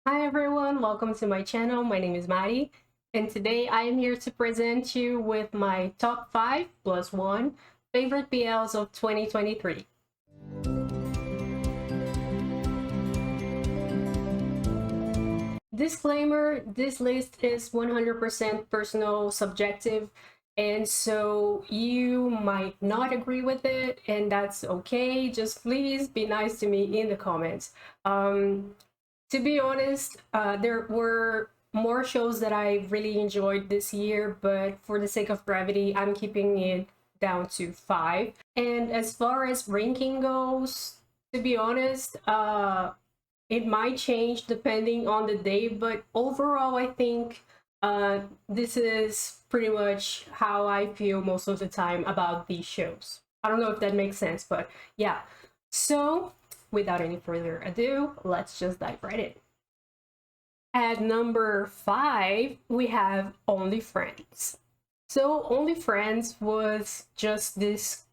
Hi everyone, welcome to my channel. My name is Maddie, and today I am here to present you with my top 5 plus 1 favorite BLs of 2023. Disclaimer, this list is 100% personal, subjective, and so you might not agree with it, and that's okay. Just please be nice to me in the comments. To be honest, there were more shows that I really enjoyed this year, but for the sake of brevity, I'm keeping it down to 5. And as far as ranking goes, to be honest, it might change depending on the day, but overall, I think this is pretty much how I feel most of the time about these shows. I don't know if that makes sense, but yeah. So, without any further ado, let's just dive right in. At number 5, we have Only Friends. So, Only Friends was just this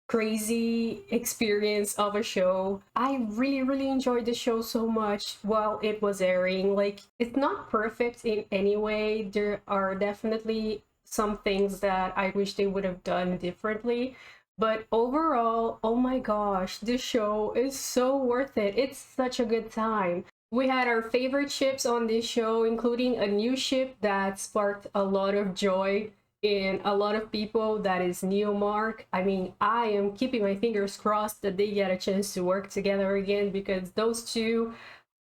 crazy experience of a show. I really enjoyed the show so much while it was airing. Like, it's not perfect in any way. There are definitely some things that I wish they would have done differently. But overall, oh my gosh, this show is so worth it. It's such a good time. We had our favorite ships on this show, including a new ship that sparked a lot of joy in a lot of people, that is Neomark. I mean, I am keeping my fingers crossed that they get a chance to work together again because those two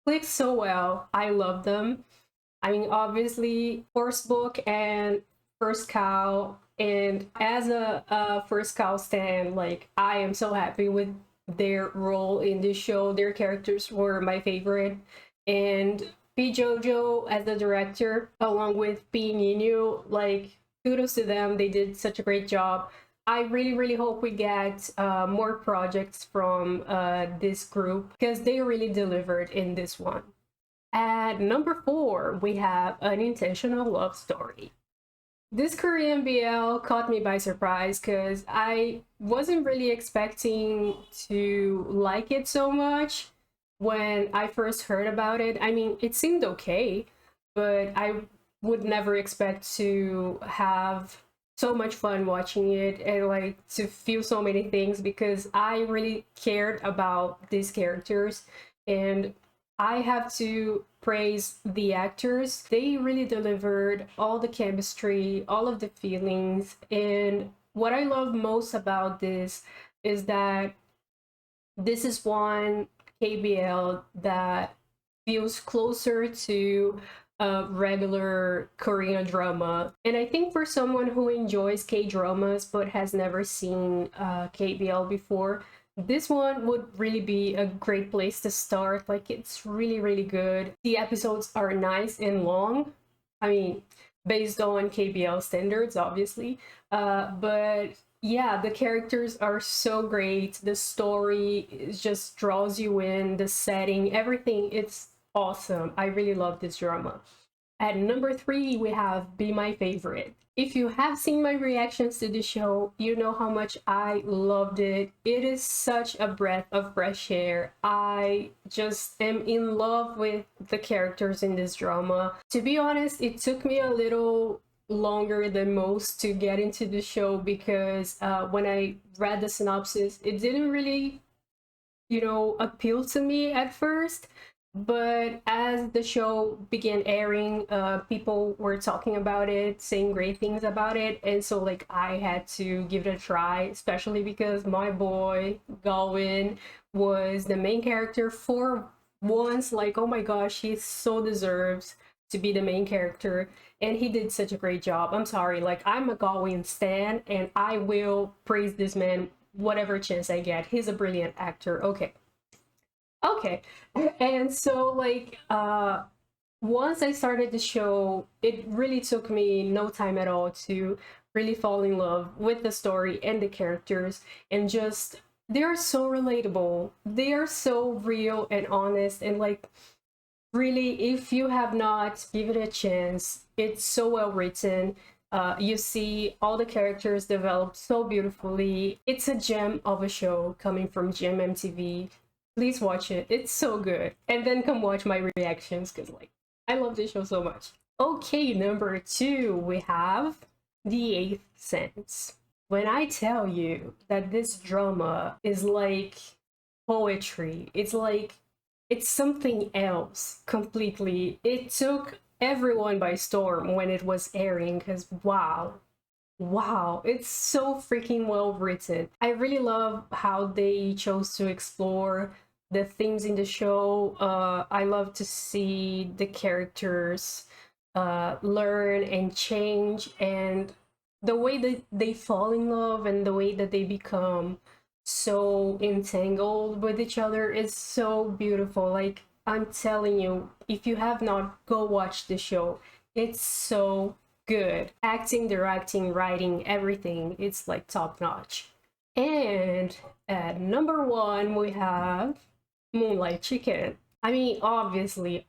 click so well. I love them. I mean, obviously, First Book and First Cow, and as a First Cow stan, like, I am so happy with their role in this show. Their characters were my favorite, and P. Jojo as the director, along with P. Ninu, like, kudos to them. They did such a great job. I really hope we get more projects from this group because they really delivered in this one. At number 4, we have Unintentional Love Story. This Korean BL caught me by surprise because I wasn't really expecting to like it so much when I first heard about it. I mean, it seemed okay, but I would never expect to have so much fun watching it and like to feel so many things because I really cared about these characters, and I have to praise the actors. They really delivered all the chemistry, all of the feelings. And what I love most about this is that this is one KBL that feels closer to a regular Korean drama. And I think for someone who enjoys K dramas but has never seen KBL before, this one would really be a great place to start. Like, it's really good. The episodes are nice and long. I mean, based on KBL standards, obviously. But yeah, the characters are so great. The story just draws you in, the setting, everything. It's awesome. I really love this drama. At number 3, we have Be My Favorite. If you have seen my reactions to the show, you know how much I loved it. It is such a breath of fresh air. I just am in love with the characters in this drama. To be honest, it took me a little longer than most to get into the show because when I read the synopsis, it didn't really, appeal to me at first. But as the show began airing, people were talking about it, saying great things about it, and so like I had to give it a try, especially because my boy Galwin was the main character for once. Like, oh my gosh, he so deserves to be the main character, and he did such a great job. I'm sorry, like, I'm a Galwin stan, and I will praise this man whatever chance I get. He's a brilliant actor. Okay. And so like once I started the show, it really took me no time at all to really fall in love with the story and the characters, and just they are so relatable. They are so real and honest, and like, really, if you have not given it a chance, it's so well written. You see all the characters developed so beautifully. It's a gem of a show coming from Gem MTV. Please watch it. It's so good. And then come watch my reactions because, like, I love this show so much. Okay, number two, we have The Eighth Sense. When I tell you that this drama is like poetry, it's something else completely. It took everyone by storm when it was airing because wow, wow, it's so freaking well written. I really love how they chose to explore the themes in the show. I love to see the characters learn and change, and the way that they fall in love and the way that they become so entangled with each other is so beautiful. Like, I'm telling you, if you have not, go watch the show. It's so good. Acting, directing, writing, everything. It's like top notch. And at number one, we have Moonlight Chicken. I mean, obviously,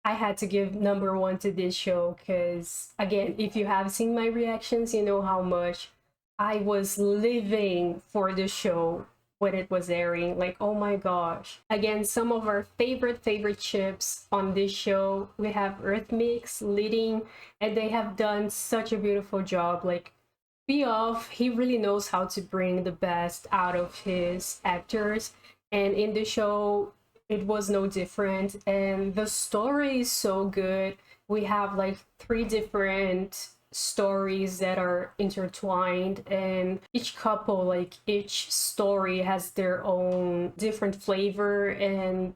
I had to give number one to this show because, again, if you have seen my reactions, you know how much I was living for the show when it was airing. Like, oh my gosh. Again, some of our favorite ships on this show. We have Earth Mix leading, and they have done such a beautiful job. Like, Beoff, he really knows how to bring the best out of his actors. And in the show, it was no different. And the story is so good. We have like three different stories that are intertwined, and each couple, like each story has their own different flavor, and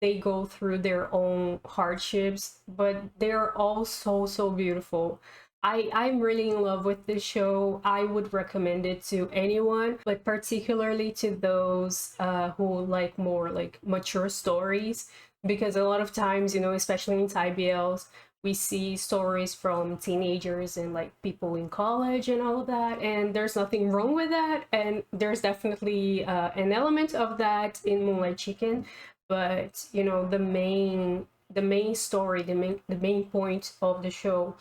they go through their own hardships, but they're all so beautiful. I'm really in love with this show. I would recommend it to anyone, but particularly to those who like more like mature stories, because a lot of times, you know, especially in Thai BLs, we see stories from teenagers and like people in college and all of that, and there's nothing wrong with that, and there's definitely an element of that in Moonlight Chicken, but you know, the main story, the main point of the show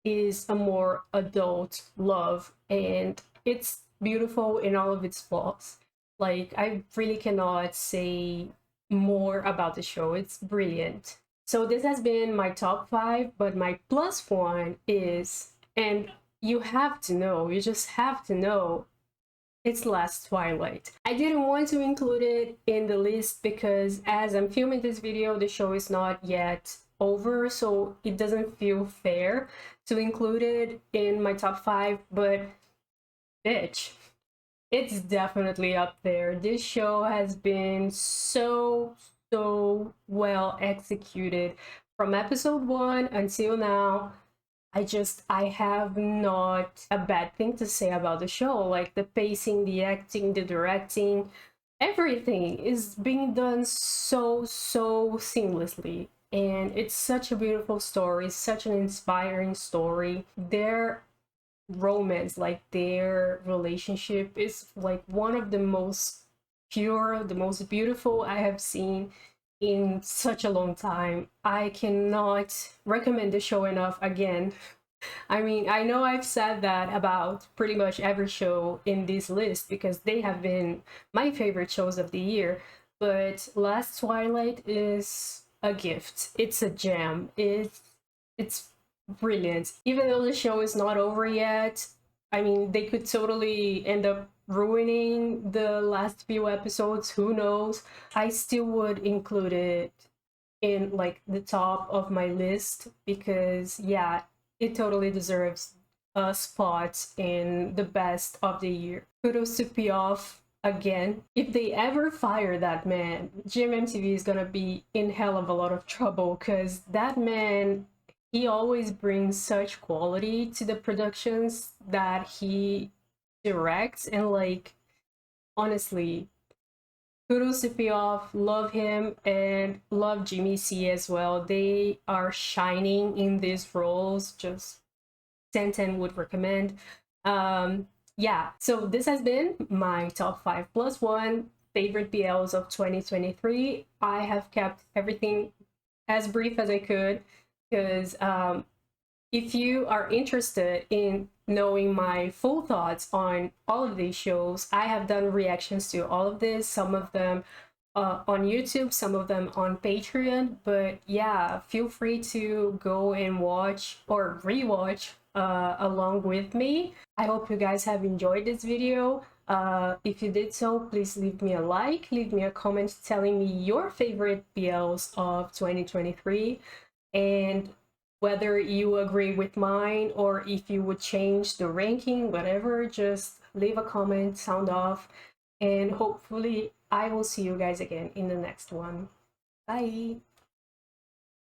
is a more adult love, and it's beautiful in all of its flaws. Like, I really cannot say more about the show. It's brilliant. So this has been my top five, but my plus one is, and you have to know, you just have to know, it's Last Twilight. I didn't want to include it in the list because as I'm filming this video, the show is not yet over, so it doesn't feel fair to include it in my top five, but bitch, it's definitely up there. This show has been so well executed from episode one until now. I have not a bad thing to say about the show. Like, the pacing, the acting, the directing, everything is being done so seamlessly. And it's such a beautiful story, such an inspiring story. Their romance, like their relationship, is like one of the most pure, the most beautiful I have seen in such a long time. I cannot recommend the show enough again. I mean, I know I've said that about pretty much every show in this list because they have been my favorite shows of the year, but Last Twilight is a gift. It's a gem. It's brilliant. Even though the show is not over yet, I mean, they could totally end up ruining the last few episodes. Who knows? I still would include it in like the top of my list because, yeah, it totally deserves a spot in the best of the year. Kudos to Piaf again. If they ever fire that man, GMMTV is gonna be in hell of a lot of trouble because that man, he always brings such quality to the productions that he directs, and like, honestly, kudos to Piaf, love him, and love Jimmy C as well. They are shining in these roles, just 10/10 would recommend. Yeah, so this has been my top 5 plus 1 favorite BLs of 2023. I have kept everything as brief as I could because If you are interested in knowing my full thoughts on all of these shows, I have done reactions to all of this, some of them on YouTube, some of them on Patreon. But yeah, feel free to go and watch or rewatch along with me. I hope you guys have enjoyed this video. If you did so, please leave me a like, leave me a comment telling me your favorite BLs of 2023, and whether you agree with mine or if you would change the ranking, whatever, just leave a comment, sound off, and hopefully I will see you guys again in the next one. Bye!